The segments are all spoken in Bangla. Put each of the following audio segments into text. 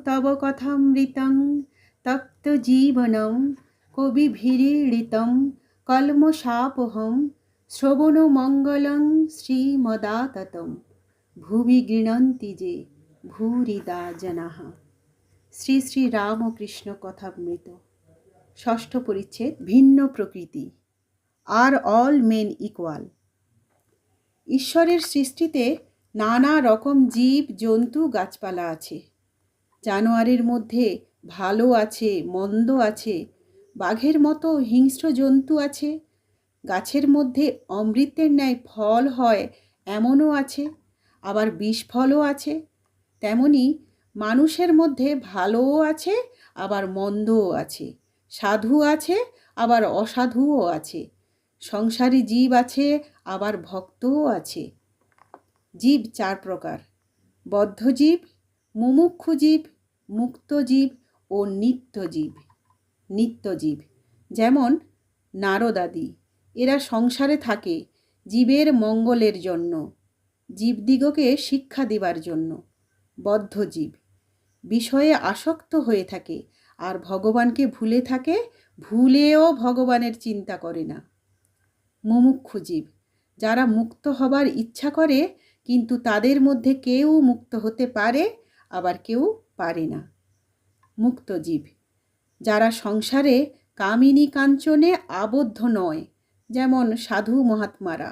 তব কথামৃতং তপ্ত জীবনম কবিভিরীড়িতং কলমশাপহং শ্রবণমঙ্গলং শ্রীমদাততম ভুবি গৃণন্তি যে ভূরিদা জনাঃ। শ্রী শ্রী রামকৃষ্ণ কথামৃত, ষষ্ঠ পরিচ্ছেদ, ভিন্ন প্রকৃতি। আর অল মেন ইকুয়াল। ঈশ্বরের সৃষ্টিতে নানা রকম জীব জন্তু গাছপালা আছে। জানোয়ারের মধ্যে ভালো আছে, মন্দ আছে, বাঘের মতো হিংস্র জন্তু আছে, গাছের মধ্যে অমৃতের ন্যায় ফল হয় এমনও আছে, আবার বিষ ফলও আছে। তেমনি মানুষের মধ্যে ভালোও আছে, আবার মন্দও আছে, সাধু আছে, আবার অসাধুও আছে, সংসারী জীব আছে, আবার ভক্তও আছে। জীব চার প্রকার: বদ্ধজীব, মুমুক্ষু জীব, মুক্তজীব ও নিত্যজীব। নিত্যজীব যেমন নারদাদি, এরা সংসারে থাকে জীবের মঙ্গলের জন্য, জীবদিগকে শিক্ষা দেবার জন্য। বদ্ধজীব বিষয়ে আসক্ত হয়ে থাকে আর ভগবানকে ভুলে থাকে, ভুলেও ভগবানের চিন্তা করে না। মুমুক্ষু জীব যারা মুক্ত হবার ইচ্ছা করে, কিন্তু তাদের মধ্যে কেউ মুক্ত হতে পারে, আবার কেউ পারে না। মুক্তজীব যারা সংসারে কামিনী কাঞ্চনে আবদ্ধ নয়, যেমন সাধু মহাত্মারা,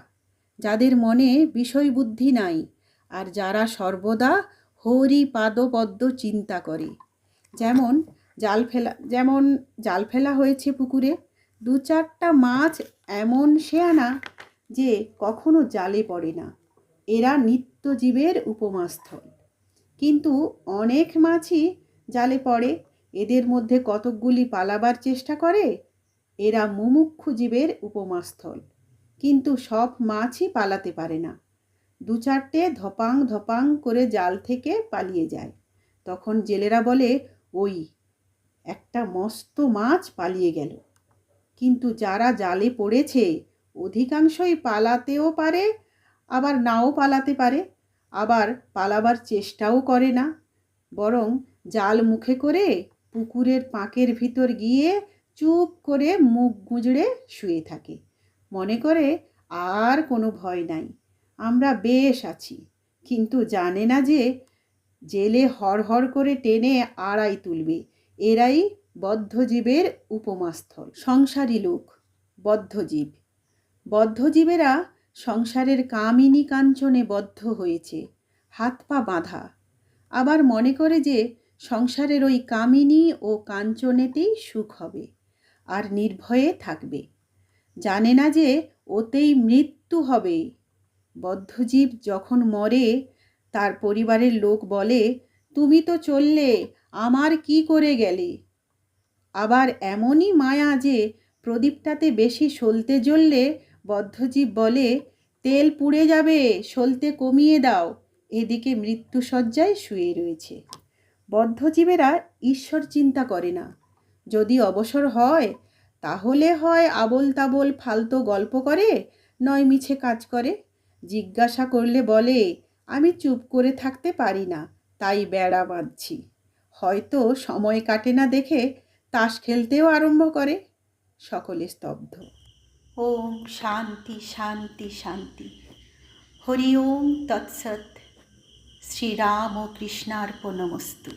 যাদের মনে বিষয় বুদ্ধি নাই, আর যারা সর্বদা হরি পাদপদ্ম চিন্তা করে। যেমন জাল ফেলা হয়েছে পুকুরে, দু চারটা মাছ এমন শেয়ানা যে কখনো জালে পড়ে না, এরা নিত্যজীবের উপমাস্থল। কিন্তু অনেক মাছই জালে পড়ে, এদের মধ্যে কতকগুলি পালাবার চেষ্টা করে, এরা মুমুক্ষু জীবের উপমাস্থল। কিন্তু সব মাছই পালাতে পারে না, দু চারটে ধপাং ধপাং করে জাল থেকে পালিয়ে যায়। তখন জেলেরা বলে, ওই একটা মস্ত মাছ পালিয়ে গেল। কিন্তু যারা জালে পড়েছে অধিকাংশই পালাতেও পারে, আবার নাও পালাতে পারে, আবার পালাবার চেষ্টাও করে না, বরং জাল মুখে করে পুকুরের পাঁকের ভিতর গিয়ে চুপ করে মুখ গুঁজড়ে শুয়ে থাকে, মনে করে আর কোনো ভয় নাই, আমরা বেশ আছি। কিন্তু জানে না যে জেলে হড়হড় করে টেনে আড়াই তুলবে। এরাই বদ্ধজীবের উপমাস্থল। সংসারী লোক বদ্ধজীব। বদ্ধজীবেরা সংসারের কামিনী কাঞ্চনে বদ্ধ হয়েছে, হাত পা বাঁধা, আবার মনে করে যে সংসারের ওই কামিনী ও কাঞ্চনেতেই সুখ হবে আর নির্ভয়ে থাকবে। জানে না যে ওতেই মৃত্যু হবে। বদ্ধজীব যখন মরে, তার পরিবারের লোক বলে, তুমি তো চললে, আমার কি করে গেলে? আবার এমনই মায়া যে প্রদীপটাতে বেশি সলতে জ্বললে বদ্ধজীব বলে, তেল পুড়ে যাবে, সলতে কমিয়ে দাও। এদিকে মৃত্যুশয্যায় শুয়ে রয়েছে। বদ্ধজীবেরা ঈশ্বর চিন্তা করে না। যদি অবসর হয়, তাহলে হয় আবোল তাবোল ফালতু গল্প করে, নয় মিছে কাজ করে। জিজ্ঞাসা করলে বলে, আমি চুপ করে থাকতে পারি না, তাই বেড়া বাঁধছি। হয়তো সময় কাটে না দেখে তাস খেলতেও আরম্ভ করে। সকলে স্তব্ধ। ওম শান্তি শান্তি শান্তি। হরি ওম তৎসৎ। শ্রীরাম কৃষ্ণার্পণমস্তু।